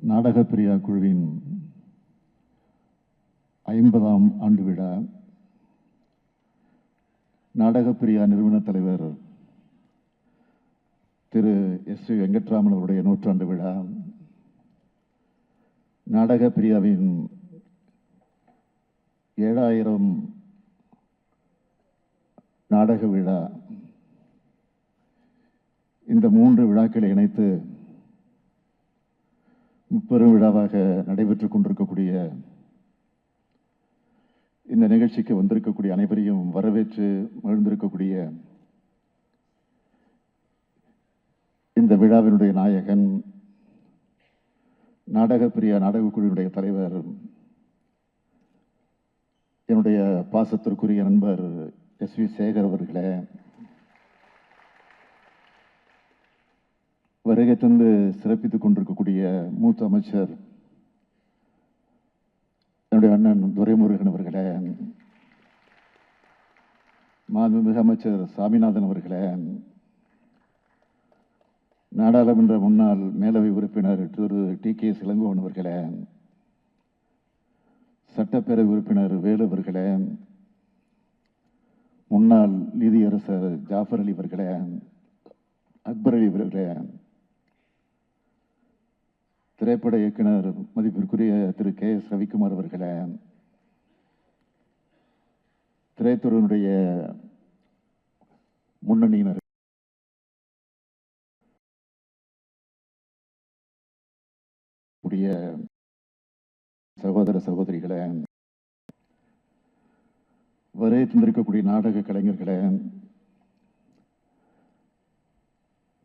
நாடகப்பிரியா குழுவின் 50ஆம் ஆண்டு விழா, நாடகப்பிரியா நிறுவன தலைவர் திரு எஸ்.வி. வெங்கட்ராமன் அவருடைய 100ஆண்டு விழா, நாடகப்பிரியாவின் 7000 நாடக விழா, இந்த 3 விழாக்களை இணைத்து முப்பெரும் விழாவாக நடைபெற்றுக் கொண்டிருக்கக்கூடிய இந்த நிகழ்ச்சிக்கு வந்திருக்கக்கூடிய அனைவரையும் வரவேற்று மகிழ்ந்திருக்கக்கூடிய இந்த விழாவினுடைய நாயகன், நாடகப்பிரியா நாடகக்குழுவினுடைய தலைவர், என்னுடைய பாசத்திற்குரிய நண்பர் எஸ்.வி. சேகர் அவர்களே, வருகை தந்து சிறப்பித்துக் கொண்டிருக்கக்கூடிய மூத்த அமைச்சர் என்னுடைய அண்ணன் துரைமுருகன் அவர்களே, மாண்புமிகு அமைச்சர் சாமிநாதன் அவர்களே, நாடாளுமன்ற முன்னாள் மேலவை உறுப்பினர் திரு டி.கே. இளங்கோவன் அவர்களே, சட்டப்பேரவை உறுப்பினர் வேலு அவர்களே, முன்னாள் நீதியரசர் ஜாஃபர் அலி அவர்களே, அக்பர் அலி அவர்களே, திரைப்பட இயக்குனர் மதிப்பிற்குரிய திரு கே.எஸ். ரவிக்குமார் அவர்களே, திரைத்துறையினுடைய முன்னணியினர், சகோதர சகோதரிகளே, வருகை தந்திருக்கக்கூடிய நாடக கலைஞர்களே,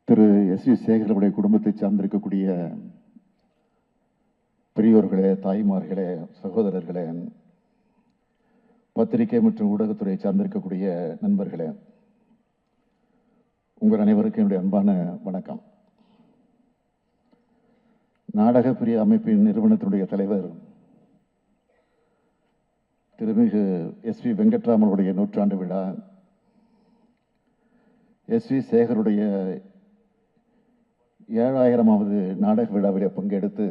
திரு எஸ்.வி. சேகருடைய குடும்பத்தை சார்ந்திருக்கக்கூடிய பெரியோர்களே, தாய்மார்களே, சகோதரர்களே, பத்திரிகை மற்றும் ஊடகத்துறையை சார்ந்திருக்கக்கூடிய நண்பர்களே, உங்கள் அனைவருக்கும் என்னுடைய அன்பான வணக்கம். நாடகப்பிரியா அமைப்பின் நிறுவனத்தினுடைய தலைவர் திருமிகு எஸ்.வி. வெங்கட்ராமனுடைய 100ஆண்டு விழா, எஸ்.வி. சேகருடைய 7000வது நாடக விழாவிலே பங்கெடுத்து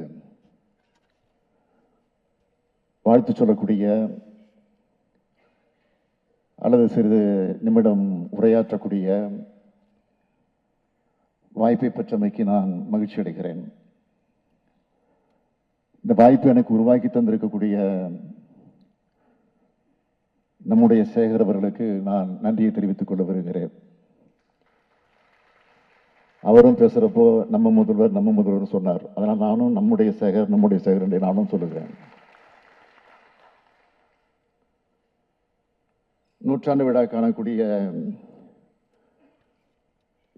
வாழ்த்து சொல்லக்கூடிய அல்லது சிறிது நிமிடம் உரையாற்றக்கூடிய வாய்ப்பை பெற்றமைக்கு நான் மகிழ்ச்சி அடைகிறேன். இந்த வாய்ப்பு எனக்கு உருவாக்கி தந்திருக்கக்கூடிய நம்முடைய சேகர் அவர்களுக்கு நான் நன்றியை தெரிவித்துக் கொள்ள வருகிறேன். அவரும் பேசுறப்போ நம்ம முதல்வர் சொன்னார். அதனால் நானும் நம்முடைய சேகர் என்று நானும் சொல்லுகிறேன். 100ஆண்டு விழா காணக்கூடிய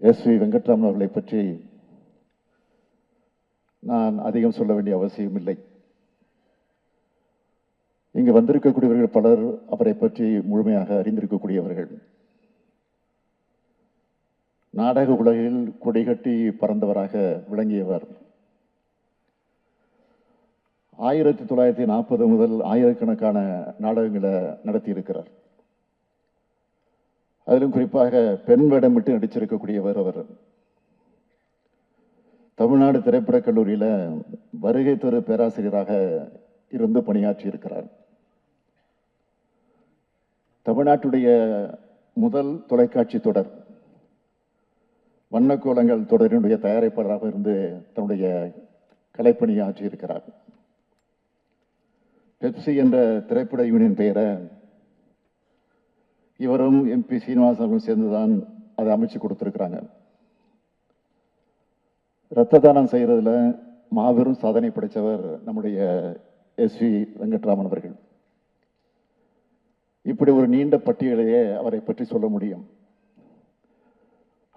எஸ்.வி. வெங்கட்ராமன் அவர்களை பற்றி நான் அதிகம் சொல்ல வேண்டிய அவசியம் இல்லை. இங்கு வந்திருக்கக்கூடியவர்கள் பலர் அவரை பற்றி முழுமையாக அறிந்திருக்கக்கூடியவர்கள். நாடக உலகில் கொடிகட்டி பறந்தவராக விளங்கியவர். 1940 முதல் ஆயிரக்கணக்கான நாடகங்களை நடத்தியிருக்கிறார். அதிலும் குறிப்பாக பெண் வேடமிட்டு நடிச்சிருக்கக்கூடியவர் அவர். தமிழ்நாடு திரைப்படக் கல்லூரியில் வருகை தரு பேராசிரியராக இருந்து பணியாற்றி இருக்கிறார். தமிழ்நாட்டுடைய முதல் தொலைக்காட்சி தொடர் வண்ணக்கோலங்கள் தொடரினுடைய தயாரிப்பாளராக இருந்து தன்னுடைய கலைப்பணியை ஆற்றியிருக்கிறார். பெப்சி என்ற திரைப்பட யூனியன் பெயரை இவரும் எம்பி சீனிவாசனும் சேர்ந்துதான் அதை அமைச்சு கொடுத்திருக்கிறாங்க. இரத்த தானம் செய்யறதுல மாபெரும் சாதனை படைத்தவர் நம்முடைய எஸ்.வி. வெங்கட்ராமன் அவர்கள். இப்படி ஒரு நீண்ட பட்டியலையே அவரை பற்றி சொல்ல முடியும்.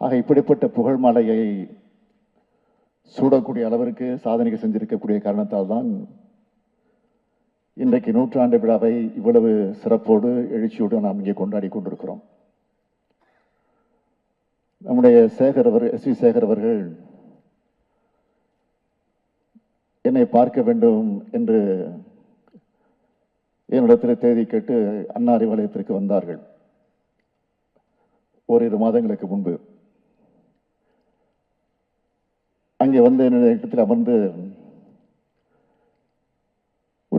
ஆக இப்படிப்பட்ட புகழ் மாலையை சூடக்கூடிய அளவிற்கு சாதனைகள் செஞ்சிருக்கக்கூடிய காரணத்தால் தான் இன்றைக்கு 100ஆண்டு விழாவை இவ்வளவு சிறப்போடு எழுச்சியோடு நாம் இங்கே கொண்டாடி கொண்டிருக்கிறோம். நம்முடைய எஸ்.வி. சேகர் அவர்கள் என்னை பார்க்க வேண்டும் என்று என்னிடத்தில் தேதி கேட்டு அண்ணா அறிவாலயத்திற்கு வந்தார்கள். ஓரிரு மாதங்களுக்கு முன்பு அங்கே வந்து என்னுடைய இடத்தில் அமர்ந்து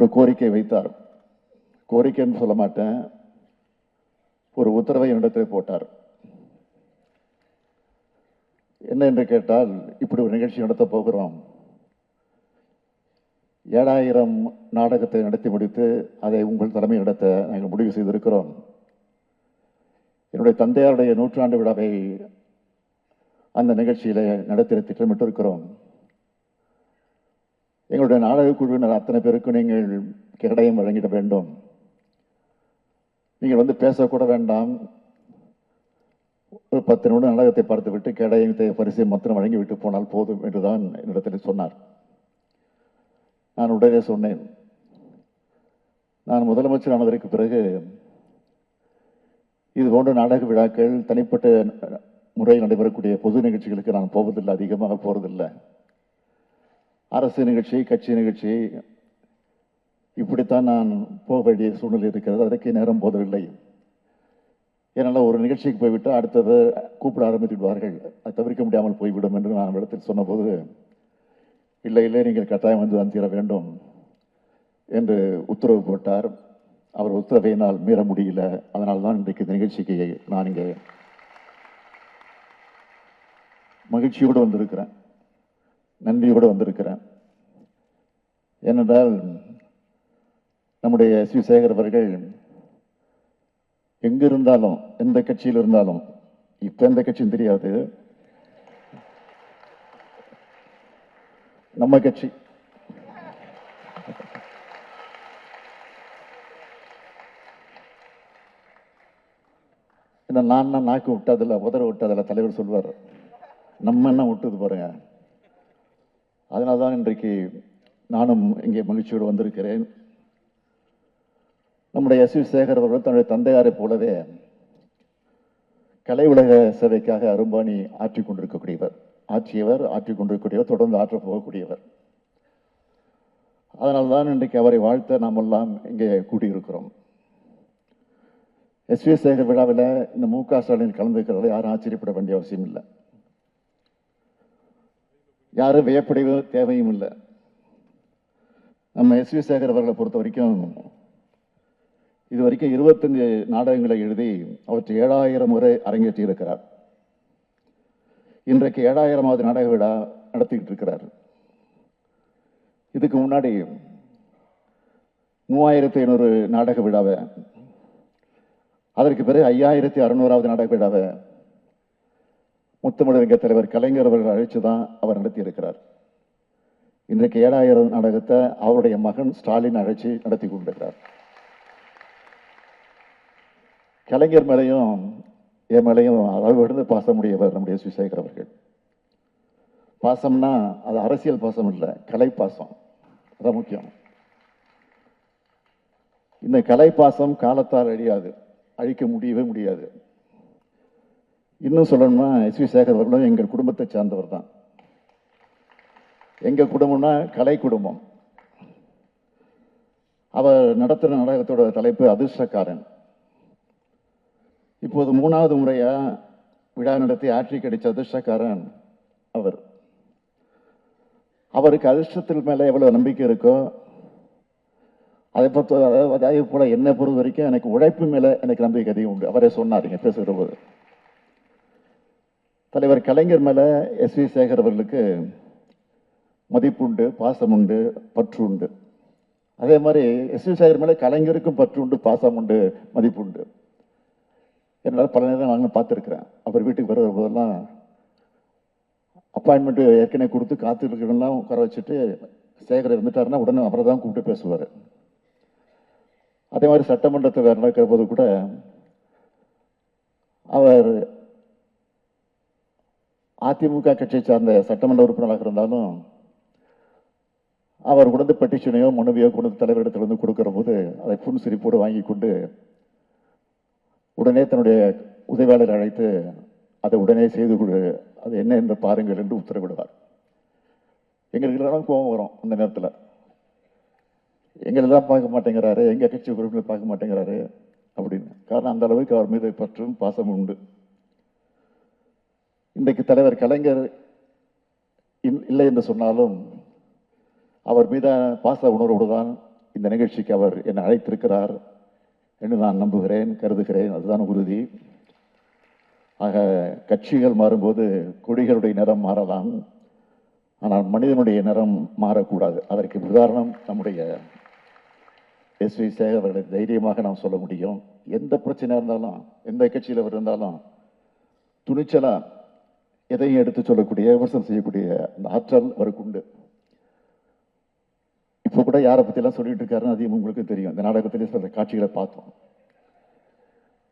ஒரு கோரிக்கை வைத்தார். கோரிக்கைன்னு சொல்ல மாட்டேன், ஒரு உத்தரவை என்னிடத்தில் போட்டார். என்ன என்று கேட்டால், இப்படி ஒரு நிகழ்ச்சி நடத்த போகிறோம், 7000 நாடகத்தை நடத்தி முடித்து அதை உங்கள் தலைமையில் நடத்த நாங்கள் முடிவு செய்திருக்கிறோம். என்னுடைய தந்தையாருடைய 100ஆண்டு விழாவை அந்த நிகழ்ச்சியில நடத்த திட்டமிட்டிருக்கிறோம். எங்களுடைய நாடக குழுவினர் அத்தனை பேருக்கும் நீங்கள் கேடயம் வழங்கிட வேண்டும். நீங்கள் வந்து பேசக்கூட வேண்டாம், ஒரு 10 நிமிடம் நாடகத்தை பார்த்துவிட்டு கேடயத்தை பரிசை மாத்திரம் வழங்கிவிட்டு போனால் போதும் என்றுதான் என்னிடத்தில் சொன்னார். நான் உடனே சொன்னேன், நான் முதலமைச்சர் ஆனதற்கு பிறகு இது போன்ற நாடக விழாக்கள், தனிப்பட்ட முறையில் நடைபெறக்கூடிய பொது நிகழ்ச்சிகளுக்கு நான் போவதில்லை, அதிகமாக போறதில்லை. அரசு நிகழ்ச்சி, கட்சி நிகழ்ச்சி, இப்படித்தான் நான் போக வேண்டிய சூழ்நிலை இருக்கிறது. அதற்கு நேரம் போதவில்லை. ஏனால் ஒரு நிகழ்ச்சிக்கு போய்விட்டு அடுத்தது கூப்பிட ஆரம்பித்துவிடுவார்கள், அது தவிர்க்க முடியாமல் போய்விடும் என்று நான் இடத்தில் சொன்னபோது, இல்லை இல்லை, நீங்கள் கட்டாயம் வந்து தான் தீர வேண்டும் என்று உத்தரவு போட்டார். அவர் உத்தரவை என்னால் மீற முடியல. அதனால தான் இன்றைக்கு இந்த நிகழ்ச்சிக்கு நான் இங்கே மகிழ்ச்சியோடு வந்திருக்கிறேன், நன்றியோடு வந்திருக்கிறேன். ஏனென்றால் நம்முடைய சி சேகர் அவர்கள் எங்க இருந்தாலும், எந்த கட்சியில் இருந்தாலும், இப்ப எந்த கட்சியும் தெரியாது, நம்ம கட்சி என்ன, நான் நாக்கு விட்டதில்ல, உதற விட்டதில்ல, தலைவர் சொல்வார். நம்ம என்ன விட்டது பாருங்க. அதனால்தான் இன்றைக்கு நானும் இங்கே மகிழ்ச்சியோடு வந்திருக்கிறேன். நம்முடைய சி சேகர் அவர்கள் தன்னுடைய தந்தையாரை போலவே கலை உலக சேவைக்காக அரும்பாணி ஆற்றிக் கொண்டிருக்கக்கூடியவர், ஆற்றிக் கொண்டிருக்கக்கூடியவர், தொடர்ந்து ஆற்றப் போகக்கூடியவர். அதனால்தான் இன்றைக்கு அவரை வாழ்த்த நாம் எல்லாம் இங்கே கூட்டியிருக்கிறோம். வி சேகர் விழாவில் இந்த மு.க. ஸ்டாலின் கலந்துக்கிறத யாரும் ஆச்சரியப்பட வேண்டிய அவசியம் இல்லை, யாரும் வியப்படைய தேவையும் இல்லை. நம்ம வி சேகர் அவர்களை பொறுத்த வரைக்கும் இதுவரைக்கும் 25 நாடகங்களை எழுதி அவற்றை 7000 முறை அரங்கேற்றி இருக்கிறார். இன்றைக்கு 7000வது நாடக விழா நடத்திக்கிட்டு இருக்கிறார். இதுக்கு முன்னாடி 3500 நாடக விழாவை, அதற்கு பிறகு 5600வது நாடக விழாவை முத்தமிழறிஞர் தலைவர் கலைஞர் அவர்கள் அழைச்சுதான் அவர் நடத்தி இருக்கிறார். இன்றைக்கு 7000 நாடகத்தை அவருடைய மகன் ஸ்டாலின் அழைச்சி நடத்தி கொண்டிருக்கிறார். கலைஞர் மேலையும் என் மேலையும் அளவு எடுத்து பாசமுடையவர் நம்முடைய சி சேகர் அவர்கள். பாசம்னா அது அரசியல் பாசம் இல்லை, கலை பாசம், அதான் முக்கியம். இந்த கலை பாசம் காலத்தால் அழியாது, அழிக்க முடியவே முடியாது. இன்னும் சொல்லணும்னா வி சேகர் அவர்களும் எங்கள் குடும்பத்தை சார்ந்தவர் தான். எங்க குடும்பம்னா கலை குடும்பம். அவர் நடத்துகிற நாடகத்தோட தலைப்பு அதிர்ஷ்டக்காரன். இப்போது 3வது முறையா விழா நடத்தி ஆட்சி கிடைச்ச அதிர்ஷ்டக்காரன் அவர். அவருக்கு அதிர்ஷ்டத்தில் மேல எவ்வளவு நம்பிக்கை இருக்கோ அதே போல என்னை பொறுத்த வரைக்கும் எனக்கு உழைப்பு மேல எனக்கு நம்பிக்கை அதிகம் உண்டு. அவரே சொன்னாருங்க பேசுகிற போது. தலைவர் கலைஞர் மேல வி சேகர் அவர்களுக்கு மதிப்புண்டு, பாசம் உண்டு, பற்று உண்டு. அதே மாதிரி வி சேகர் மேல கலைஞருக்கும் பற்று உண்டு, பாசம் உண்டு, மதிப்பு உண்டு. என்னால் பல நேரம் நாங்கள் பார்த்துருக்கிறேன். அவர் வீட்டுக்கு வர போதெல்லாம் அப்பாயின்மெண்ட் ஏற்கனவே கொடுத்து காத்திருக்கிறவங்களாம் உட்கார வச்சுட்டு சேகர் இருந்துட்டாருன்னா உடனே அவரை தான் கூப்பிட்டு பேசுவார். அதே மாதிரி சட்டமன்றத்தில் நடக்கிற போது கூட அவர் அதிமுக கட்சியை சார்ந்த சட்டமன்ற உறுப்பினராக இருந்தாலும் அவர் கொண்டு பெட்டிஷனையோ மனுவையோ கொண்டு தலைவரிடத்திலிருந்து கொடுக்கிற போது அதை புன் சிரிப்போடு வாங்கி கொண்டு உடனே தன்னுடைய உதவியாளர் அழைத்து அதை உடனே செய்து கொடு, அது என்ன என்று பாருங்கள் என்று உத்தரவிடுவார். எங்களுக்கு கோபம் வரும் அந்த நேரத்தில். எங்களெல்லாம் பார்க்க மாட்டேங்கிறாரு, எங்க கட்சி உறுப்பினர் பார்க்க மாட்டேங்கிறாரு அப்படின்னு. காரணம் அந்த அளவுக்கு அவர் மீது பற்றும் பாசம் உண்டு. இன்றைக்கு தலைவர் கலைஞர் இல்லை என்று சொன்னாலும் அவர் மீதான பாச உணர்வோடு தான் இந்த நிகழ்ச்சிக்கு அவர் என்னை அழைத்திருக்கிறார் என்று நான் நம்புகிறேன், கருதுகிறேன். அதுதான் உறுதி. ஆக கட்சிகள் மாறும்போது கொடிகளுடைய நிறம் மாறலாம், ஆனால் மனிதனுடைய நிறம் மாறக்கூடாது. அதற்கு உதாரணம் நம்முடைய எஸ்.வி. சேகர் அவர்களை தைரியமாக நாம் சொல்ல முடியும். எந்த பிரச்சனையாக இருந்தாலும், எந்த கட்சியில் அவர் இருந்தாலும் துணிச்சலா எதையும் எடுத்து சொல்லக்கூடிய, விமர்சனம் செய்யக்கூடிய அந்த ஆற்றல் அவருக்கு உண்டு. இப்போ கூட யாரை பற்றியெல்லாம் சொல்லிட்டு இருக்காருன்னு அதிகம் உங்களுக்கு தெரியும். இந்த நாடகத்திலே சில காட்சிகளை பார்த்தோம்.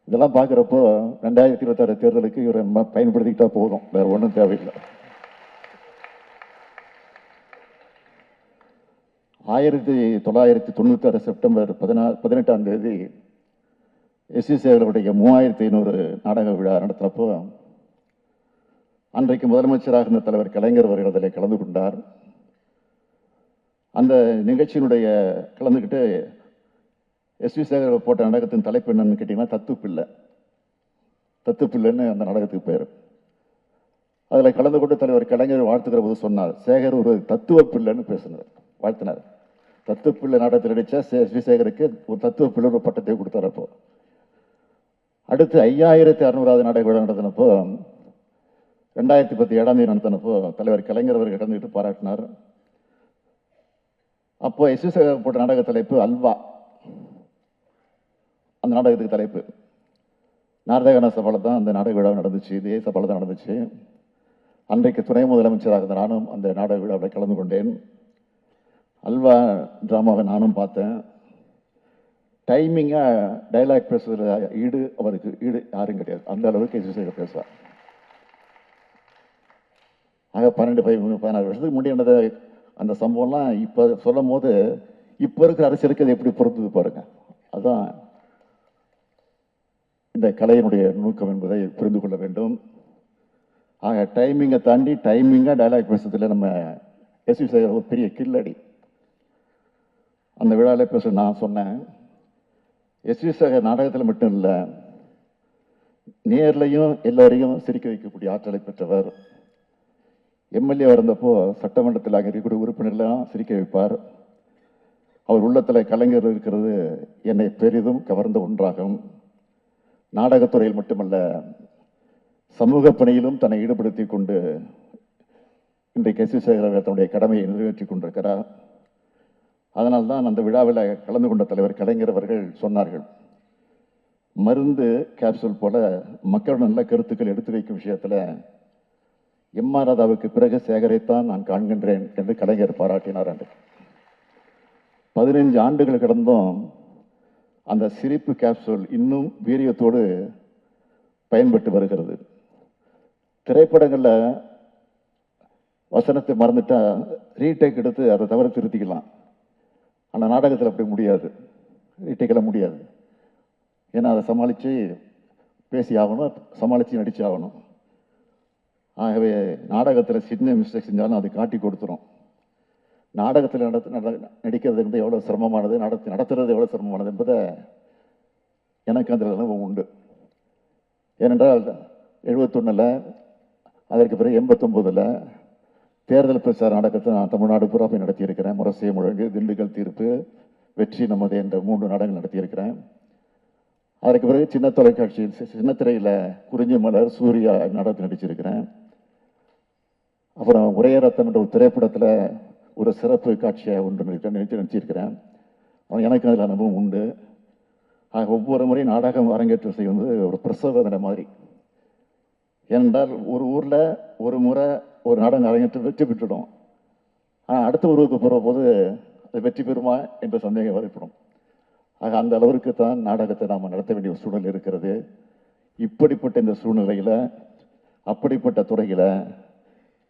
இதெல்லாம் பார்க்குறப்போ 2026 தேர்தலுக்கு இவரை பயன்படுத்திக்கிட்டா போதும், வேற ஒன்றும் தேவையில்லை. 1996 செப்டம்பர் 18ஆம் தேதி எஸ்.வி. சேகருடைய 3500 நாடக விழா நடத்தினப்போ அன்றைக்கு முதலமைச்சராக இருந்த தலைவர் கலைஞர் அவர்கள் அதில் கலந்து கொண்டார். அந்த நிகழ்ச்சியினுடைய கலந்துக்கிட்டு எஸ்.வி. சேகர் போட்ட நாடகத்தின் தலைப்பு என்னன்னு கேட்டீங்கன்னா தத்துப்பிள்ளை. தத்துப்பிள்ளைன்னு அந்த நாடகத்துக்கு பேர். அதில் கலந்து கொண்டு தலைவர் கலைஞர் வாழ்த்துக்கிற போது சொன்னார், சேகர் ஒரு தத்துவ பிள்ளைன்னு பேசினார், வாழ்த்தினார். தத்துவப்பிள்ளை நாடகத்தில் நடித்த எஸ்.வி. சேகருக்கு ஒரு தத்துவ பிள்ளை ஒரு பட்டத்தை கொடுத்தாரப்போ. அடுத்து 5600வது நாடக விழா நடத்தினப்போ 2010 7ஆம் தேதி நடத்தினப்போ தலைவர் கலைஞர் அவர்கள் கலந்துக்கிட்டு பாராட்டினார். அப்போ எஸ்.வி. சேகர் போட்ட நாடக தலைப்பு அல்வா. அந்த நாடகத்துக்கு தலைப்பு நாரதகான சபாவில் தான் அந்த நாடக விழா நடந்துச்சு, இதே சபாவில் தான் நடந்துச்சு. அன்றைக்கு துணை முதலமைச்சராக இருந்த நானும் அந்த நாடக விழாவில் கலந்து கொண்டேன். அல்வா ட்ராமாவை நானும் பார்த்தேன். டைமிங்காக டைலாக் பேசுகிற அவருக்கு ஈடு யாரும் கிடையாது. அந்த அளவுக்கு எஸ்.வி. சேகர் பேசுவார். ஆக 12-16 வருஷத்துக்கு முடியாத அந்த சம்பவம்லாம் இப்போ சொல்லும் போது இப்போ இருக்கிற அரசியலுக்கு அது எப்படி பொறுத்தது பாருங்க. அதுதான் இந்த கலையினுடைய நுணுக்கம் என்பதை புரிந்து கொள்ள வேண்டும். ஆக டைமிங்கை தாண்டி டைமிங்காக டைலாக் பேசுறதுல நம்ம எஸ்.வி. சேகர் ஒரு பெரிய கில்லடி. அந்த விழாவில் பேச நான் சொன்னேன், எஸ்.வி. சேகர் நாடகத்தில் மட்டும் இல்லை, நேர்லையும் எல்லோரையும் சிரிக்க வைக்கக்கூடிய ஆற்றலை பெற்றவர். எம்எல்ஏ இருந்தப்போ சட்டமன்றத்தில் அங்கே இருக்கக்கூடிய உறுப்பினர்லாம் சிரிக்க வைப்பார். அவர் உள்ளத்தில் கலைஞர் இருக்கிறது என்னை பெரிதும் கவர்ந்த ஒன்றாகும். நாடகத்துறையில் மட்டுமல்ல, சமூக பணியிலும் தன்னை ஈடுபடுத்தி கொண்டு இன்றைக்கு எஸ்.வி. சேகர் தன்னுடைய கடமையை நிறைவேற்றி கொண்டிருக்கிறார். அதனால்தான் அந்த விழாவில் கலந்து கொண்ட தலைவர் கலைஞர் அவர்கள் சொன்னார்கள், மருந்து கேப்சூல் போல மக்கள் நல்ல கருத்துக்கள் எடுத்து வைக்கும் விஷயத்தில் எம்.ஆர். ராதாவுக்கு பிறகு சேகரைத்தான் நான் காண்கின்றேன் என்று கலைஞர் பாராட்டினார். 15 ஆண்டுகள் கடந்தும் அந்த சிரிப்பு கேப்சூல் இன்னும் வீரியத்தோடு பயன்பட்டு வருகிறது. திரைப்படங்களில் வசனத்தை மறந்துட்டா ரீடேக் எடுத்து அதை தவிர திருத்திக்கலாம். ஆனால் நாடகத்தில் அப்படி முடியாது, ரீடேக்கெல்லாம் முடியாது. ஏன்னா அதை சமாளித்து பேசி ஆகணும், சமாளித்து நடிச்சு ஆகணும். ஆகவே நாடகத்தில் சின்ன மிஸ்டேக் செஞ்சாலும் அது காட்டி கொடுத்துரும். நாடகத்தில் நடிக்கிறது என்பது எவ்வளோ சிரமமானது, நடத்துறது எவ்வளோ சிரமமானது என்பதை எனக்கு அந்த அனுபவம் உண்டு. ஏனென்றால் 71 அதற்கு பிறகு 89 தேர்தல் பிரச்சார நாடகத்தை நான் தமிழ்நாடு பூரா போய் நடத்தியிருக்கிறேன். முரசை முழங்கு, திண்டுக்கல் தீர்ப்பு, வெற்றி நமது என்ற 3 நாடகங்கள் நடத்தியிருக்கிறேன். அதற்கு பிறகு சின்ன தொலைக்காட்சி சின்னத்திரையில் குறிஞ்சி மலர், சூர்யா நாடகத்தில் நடிச்சிருக்கிறேன். அப்புறம் ஒரே ரத்தம் என்ற ஒரு திரைப்படத்தில் ஒரு சிறப்பு காட்சியாக ஒன்று நடிச்சிருக்கிறேன். எனக்கு அதில் அனுபவம் உண்டு. ஒவ்வொரு முறையும் நாடகம் அரங்கேற்றம் செய்வது ஒரு பிரசவ வேதனை மாதிரி. ஏனென்றால் ஒரு ஊரில் ஒரு முறை ஒரு நாடகம் அரங்கேற்றம் வெற்றி பெற்றுடும். ஆனால் அடுத்த ஊருக்கு போகிற போது அது வெற்றி பெறுமா என்ற சந்தேகம் ஏற்படும். அந்த அளவிற்கு தான் நாடகத்தை நாம் நடத்த வேண்டிய ஒரு சூழல் இருக்கிறது. இப்படிப்பட்ட இந்த சூழ்நிலையில், அப்படிப்பட்ட துறையில்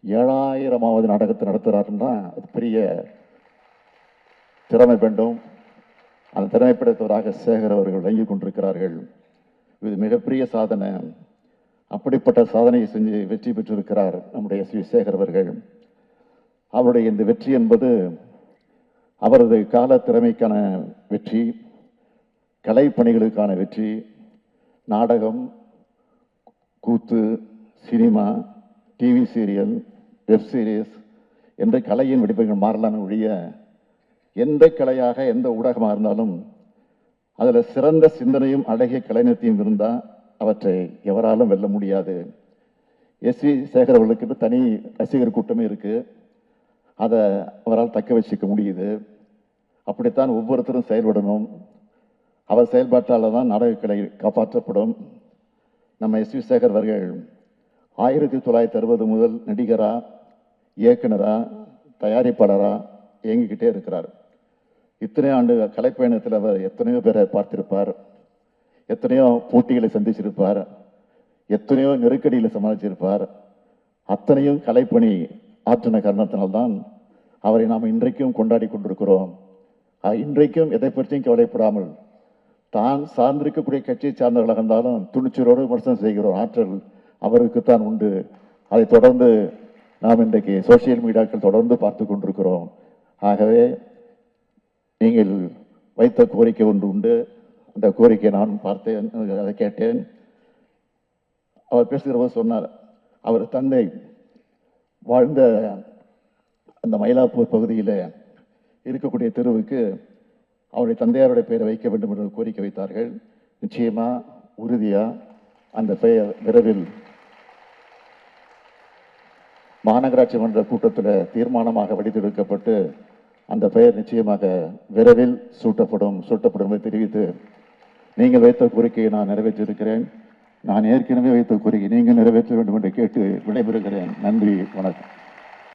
7000வது நாடகத்தை நடத்துகிறாருன்னா அது பெரிய திறமை வேண்டும். அந்த திறமை படைத்தவராக சேகர் அவர்கள் விளங்கி கொண்டிருக்கிறார்கள். இது மிகப்பெரிய சாதனை. அப்படிப்பட்ட சாதனையை செஞ்சு வெற்றி பெற்றிருக்கிறார் நம்முடைய எஸ்.வி. சேகர் அவர்கள். அவருடைய இந்த வெற்றி என்பது அவரது கால திறமைக்கான வெற்றி, கலைப்பணிகளுக்கான வெற்றி. நாடகம், கூத்து, cinema, TV serial, web series என்ற கலையின் வடிவங்கள் மாறலான ஒழிய எந்த கிளையாக எந்த ஊடகமாக இருந்தாலும் அதில் சிறந்த சிந்தனையும் அழகிய கலைஞத்தையும் இருந்தால் அவற்றை எவராலும் வெல்ல முடியாது. எஸ்வி சேகர் அவர்களுக்கு தனி ரசிகர் கூட்டமே இருக்குது. அதை அவரால் தக்க வச்சுக்க முடியுது. அப்படித்தான் ஒவ்வொருத்தரும் செயல்படணும். அவர் செயல்பாட்டால் தான் நாடகக்கலை காப்பாற்றப்படும். நம்ம எஸ்வி சேகர் அவர்கள் 1960 முதல் நடிகரா, இயக்குனரா, தயாரிப்பாளரா இயங்கிக்கிட்டே இருக்கிறார். இத்தனை ஆண்டு கலைப்பயணத்தில் அவர் எத்தனையோ பேரை பார்த்திருப்பார், எத்தனையோ போட்டிகளை சந்திச்சிருப்பார், எத்தனையோ நெருக்கடியில் சமாளிச்சிருப்பார். அத்தனையும் கலைப்பணி ஆற்றின காரணத்தினால்தான் அவரை நாம் இன்றைக்கும் கொண்டாடி கொண்டிருக்கிறோம். இன்றைக்கும் எதை பற்றியும் கவலைப்படாமல் தான் சார்ந்திருக்கக்கூடிய கட்சியை சார்ந்தவர்களாக இருந்தாலும் துணிச்சலோடு விமர்சனம் செய்கிற ஆற்றல் அவருக்குத்தான் உண்டு. அதை தொடர்ந்து நாம் இன்றைக்கு சோசியல் மீடியாக்கள் தொடர்ந்து பார்த்து கொண்டிருக்கிறோம். ஆகவே நீங்கள் வைத்த கோரிக்கை ஒன்று உண்டு. அந்த கோரிக்கை நான் பார்த்தேன், அதை கேட்டேன். அவர் பேசுகிறவர் சொன்னார், அவர் தந்தை வாழ்ந்த அந்த மயிலாப்பூர் பகுதியில் இருக்கக்கூடிய தெருவுக்கு அவருடைய தந்தையாருடைய பெயரை வைக்க வேண்டும் என்று கோரிக்கை வைத்தார்கள். நிச்சயமா, உறுதியா அந்த பெயர் விரைவில் மாநகராட்சி மன்ற கூட்டத்தில் தீர்மானமாக வடித்தெடுக்கப்பட்டு அந்த பெயர் நிச்சயமாக விரைவில் சூட்டப்படும் என்று தெரிவித்து, நீங்கள் வைத்த கோரிக்கையை நான் நிறைவேற்றியிருக்கிறேன். நான் ஏற்கனவே வைத்த கோரிக்கை நீங்கள் நிறைவேற்ற வேண்டும் என்று கேட்டு விடைபெறுகிறேன். நன்றி, வணக்கம்.